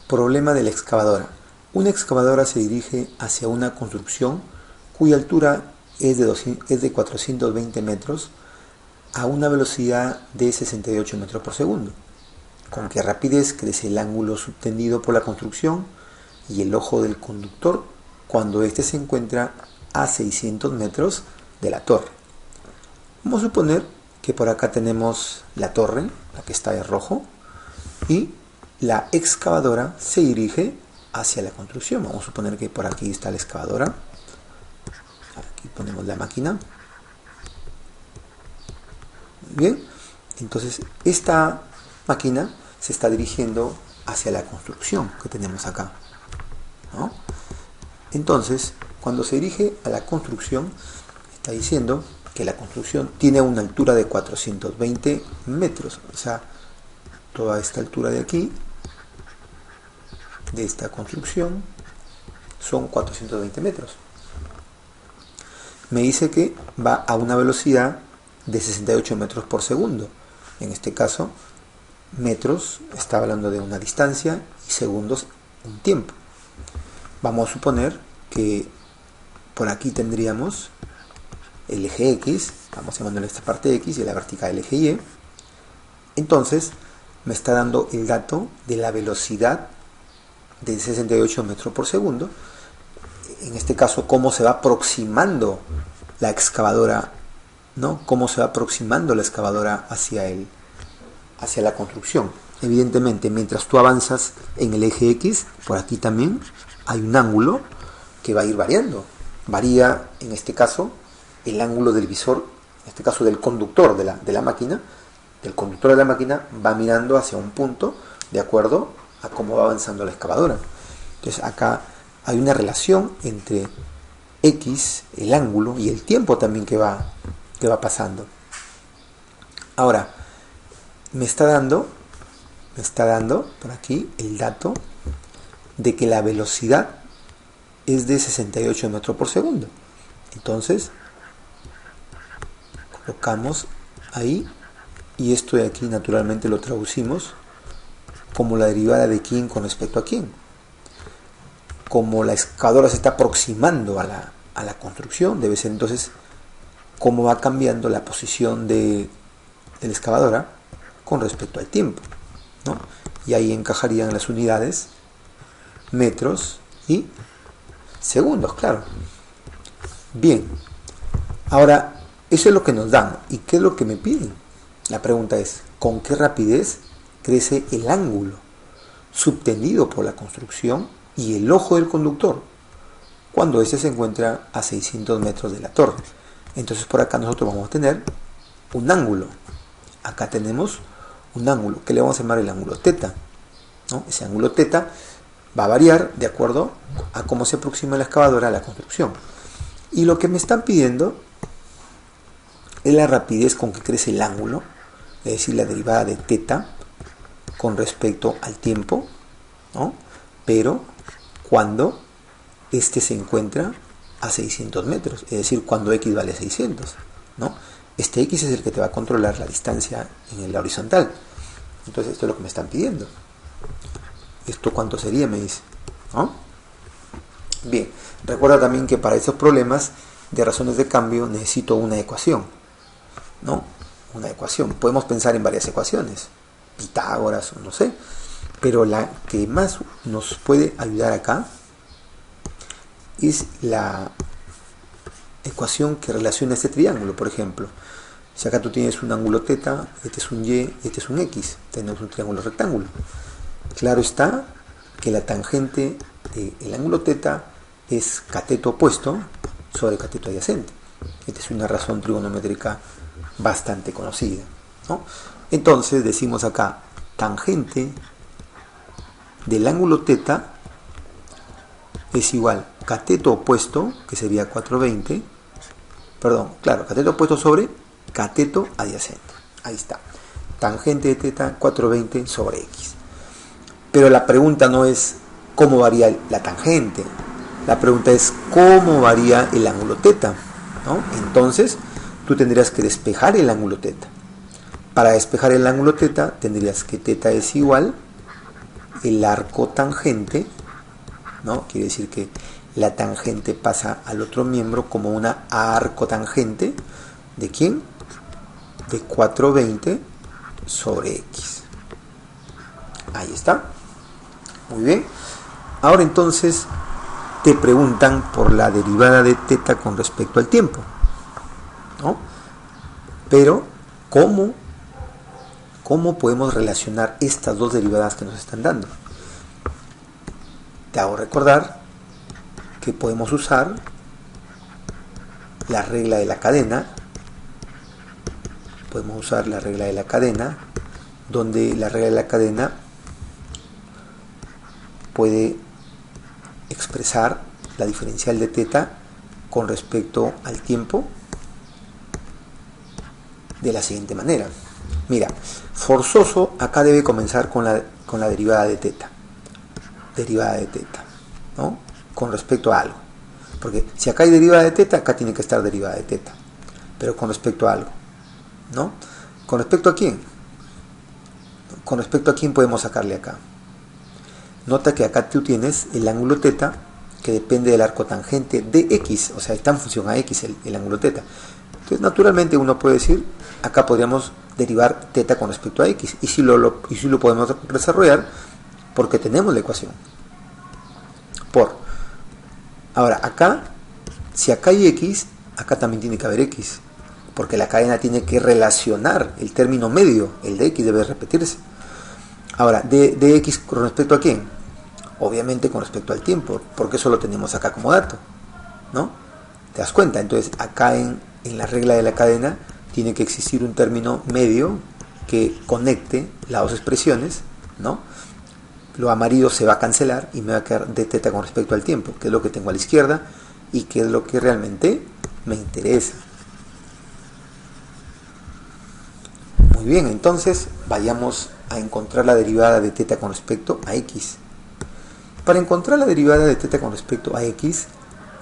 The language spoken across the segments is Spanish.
Problema de la excavadora. Una excavadora se dirige hacia una construcción cuya altura es de 420 metros a una velocidad de 68 metros por segundo. ¿Con qué rapidez crece el ángulo subtendido por la construcción y el ojo del conductor cuando éste se encuentra a 600 metros de la torre? Vamos a suponer que por acá tenemos la torre, la que está de rojo, y la excavadora se dirige hacia la construcción. Vamos a suponer que por aquí está la excavadora. Aquí ponemos la máquina. Bien, entonces esta máquina se está dirigiendo hacia la construcción que tenemos acá, ¿no? Entonces, cuando se dirige a la construcción, está diciendo que la construcción tiene una altura de 420 metros. O sea, toda esta altura de aquí, de esta construcción, son 420 metros. Me dice que va a una velocidad de 68 metros por segundo. En este caso, metros está hablando de una distancia y segundos un tiempo. Vamos a suponer que por aquí tendríamos el eje X, vamos llamándole esta parte X y la vertical el eje Y. Entonces me está dando el dato de la velocidad de 68 metros por segundo. En este caso, cómo se va aproximando la excavadora, ¿no? Cómo se va aproximando la excavadora hacia la construcción. Evidentemente, mientras tú avanzas en el eje X, por aquí también hay un ángulo que va a ir variando. Varía, en este caso, el ángulo del visor, en este caso del conductor de la máquina. El conductor de la máquina va mirando hacia un punto de acuerdo a cómo va avanzando la excavadora. Entonces acá hay una relación entre X, el ángulo, y el tiempo también que va pasando. Ahora, me está dando por aquí el dato de que la velocidad es de 68 metros por segundo. Entonces, colocamos ahí, y esto de aquí naturalmente lo traducimos como la derivada de quién con respecto a quién. Como la excavadora se está aproximando a la construcción, debe ser entonces cómo va cambiando la posición de la excavadora con respecto al tiempo, ¿no? Y ahí encajarían las unidades, metros y segundos, claro. Bien, ahora eso es lo que nos dan. ¿Y qué es lo que me piden? La pregunta es, ¿con qué rapidez crece el ángulo subtendido por la construcción y el ojo del conductor cuando éste se encuentra a 600 metros de la torre? Entonces por acá nosotros vamos a tener un ángulo. Acá tenemos un ángulo que le vamos a llamar el ángulo teta, ¿no? Ese ángulo teta va a variar de acuerdo a cómo se aproxima la excavadora a la construcción. Y lo que me están pidiendo es la rapidez con que crece el ángulo, es decir, la derivada de teta con respecto al tiempo, ¿no? Pero cuando este se encuentra a 600 metros, es decir, cuando X vale 600, ¿no? Este X es el que te va a controlar la distancia en la horizontal. Entonces esto es lo que me están pidiendo. ¿Esto cuánto sería? Me dice, ¿no? Bien, recuerda también que para estos problemas de razones de cambio necesito una ecuación, ¿no? Una ecuación. Podemos pensar en varias ecuaciones, Pitágoras o no sé, pero la que más nos puede ayudar acá es la ecuación que relaciona este triángulo. Por ejemplo, si acá tú tienes un ángulo teta, este es un Y, este es un X, tenemos un triángulo rectángulo. Claro está que la tangente del ángulo teta es cateto opuesto sobre cateto adyacente. Esta es una razón trigonométrica bastante conocida, ¿no? Entonces decimos acá, tangente del ángulo teta es igual cateto opuesto, que sería 420, perdón, claro, cateto opuesto sobre cateto adyacente. Ahí está. Tangente de teta 420 sobre X. Pero la pregunta no es cómo varía la tangente. La pregunta es cómo varía el ángulo teta, ¿no? Entonces, tú tendrías que despejar el ángulo teta. Para despejar el ángulo teta, tendrías que teta es igual el arco tangente, ¿no? Quiere decir que la tangente pasa al otro miembro como una arcotangente. ¿De quién? De 420 sobre x. Ahí está. Muy bien. Ahora entonces te preguntan por la derivada de teta con respecto al tiempo, ¿no? Pero, ¿cómo podemos relacionar estas dos derivadas que nos están dando? Te hago recordar que podemos usar la regla de la cadena. Podemos usar la regla de la cadena, donde la regla de la cadena puede expresar la diferencial de teta con respecto al tiempo de la siguiente manera. Mira, forzoso acá debe comenzar con la derivada de teta. Derivada de teta, ¿no? Con respecto a algo. Porque si acá hay derivada de teta, acá tiene que estar derivada de teta. Pero con respecto a algo, ¿no? ¿Con respecto a quién? Con respecto a quién podemos sacarle acá. Nota que acá tú tienes el ángulo teta que depende del arco tangente de x, o sea, está en función a x el ángulo teta. Entonces, naturalmente uno puede decir, acá podríamos derivar teta con respecto a x, y si lo podemos desarrollar porque tenemos la ecuación. Ahora, acá, si acá hay x, acá también tiene que haber x, porque la cadena tiene que relacionar el término medio, el de x debe repetirse. Ahora, de x con respecto a quién? Obviamente con respecto al tiempo, porque eso lo tenemos acá como dato, ¿no? ¿Te das cuenta? Entonces, acá en la regla de la cadena tiene que existir un término medio que conecte las dos expresiones, ¿no? Lo amarillo se va a cancelar y me va a quedar de teta con respecto al tiempo, que es lo que tengo a la izquierda y que es lo que realmente me interesa. Muy bien, entonces vayamos a encontrar la derivada de teta con respecto a x. Para encontrar la derivada de teta con respecto a x,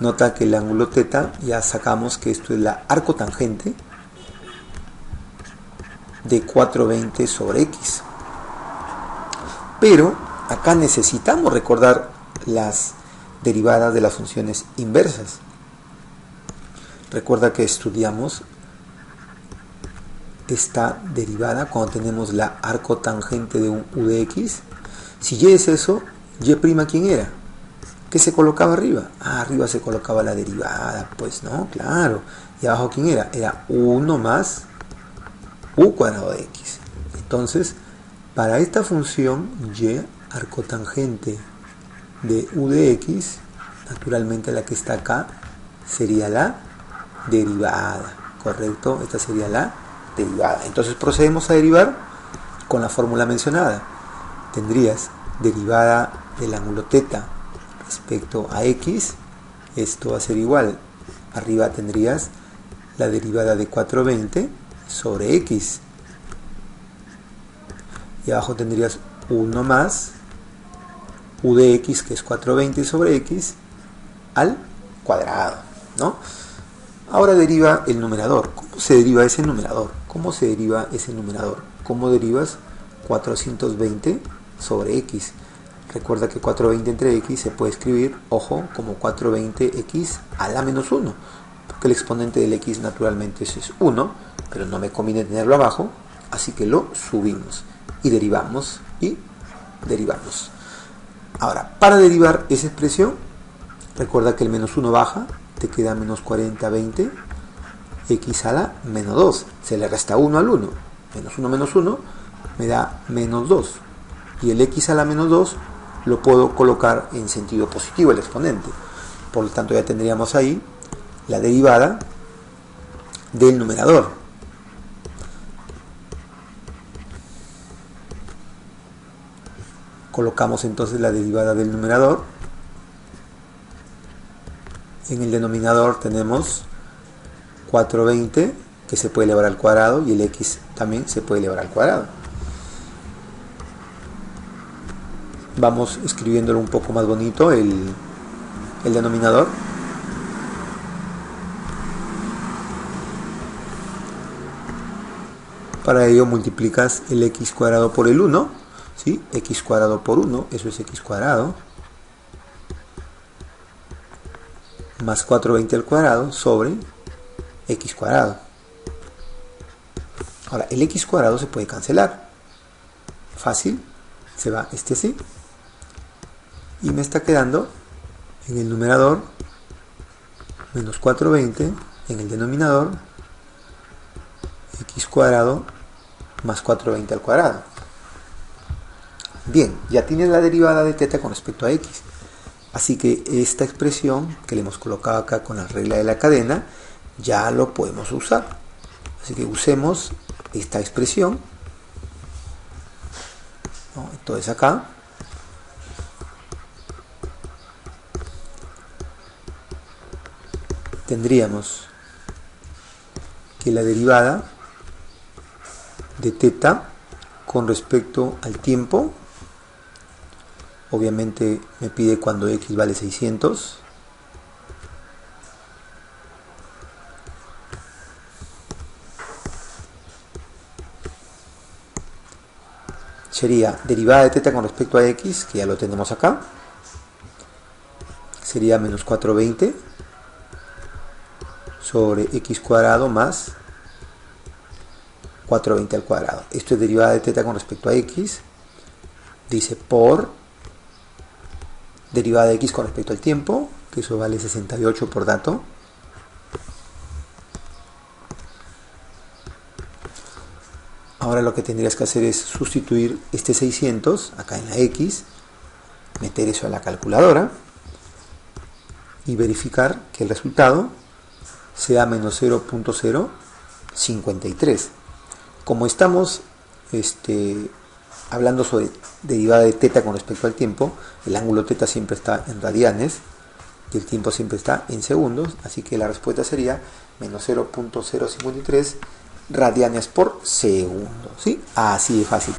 nota que el ángulo teta, ya sacamos que esto es la arcotangente de 420 sobre x. Pero acá necesitamos recordar las derivadas de las funciones inversas. Recuerda que estudiamos esta derivada cuando tenemos la arcotangente de un u de x. Si y es eso, y' ¿quién era? ¿Qué se colocaba arriba? Arriba se colocaba la derivada, pues no, claro. ¿Y abajo quién era? Era 1 más u cuadrado de x. Entonces, para esta función y arcotangente de u de x, naturalmente la que está acá sería la derivada, ¿correcto? Esta sería la derivada. Entonces procedemos a derivar con la fórmula mencionada. Tendrías derivada del ángulo teta respecto a x, esto va a ser igual, arriba tendrías la derivada de 420 sobre x y abajo tendrías 1 más u de x, que es 420 sobre x al cuadrado, ¿no? Ahora deriva el numerador. ¿Cómo se deriva ese numerador? ¿Cómo se deriva ese numerador? ¿Cómo derivas 420 sobre x? Recuerda que 420 entre x se puede escribir, ojo, como 420x a la menos 1, porque el exponente del x naturalmente es 1, pero no me conviene tenerlo abajo, así que lo subimos y derivamos y derivamos. Ahora, para derivar esa expresión, recuerda que el menos 1 baja, te queda menos 4020 x a la menos 2, se le resta 1 al 1, menos 1 me da menos 2, y el x a la menos 2 lo puedo colocar en sentido positivo el exponente, por lo tanto ya tendríamos ahí la derivada del numerador. Colocamos entonces la derivada del numerador. En el denominador tenemos 420 que se puede elevar al cuadrado y el x también se puede elevar al cuadrado. Vamos escribiéndolo un poco más bonito el denominador. Para ello multiplicas el x cuadrado por el 1 ¿sí? X cuadrado por 1, eso es x cuadrado, más 420 al cuadrado sobre x cuadrado. Ahora, el x cuadrado se puede cancelar. Fácil, se va este así. Y me está quedando en el numerador menos 420, en el denominador x cuadrado más 420 al cuadrado. Bien, ya tienes la derivada de θ con respecto a x. Así que esta expresión que le hemos colocado acá con la regla de la cadena, ya lo podemos usar. Así que usemos esta expresión, ¿no? Entonces acá tendríamos que la derivada de θ con respecto al tiempo, obviamente me pide cuando x vale 600, sería derivada de θ con respecto a x, que ya lo tenemos acá, sería menos 420 sobre x cuadrado más 420 al cuadrado. Esto es derivada de θ con respecto a x, dice por derivada de x con respecto al tiempo, que eso vale 68 por dato, ahora lo que tendrías que hacer es sustituir este 600 acá en la x, meter eso a la calculadora y verificar que el resultado sea menos 0.053. Como estamos hablando sobre derivada de θ con respecto al tiempo, el ángulo θ siempre está en radianes y el tiempo siempre está en segundos, así que la respuesta sería menos 0.053 radianes por segundo, ¿sí? Así de fácil.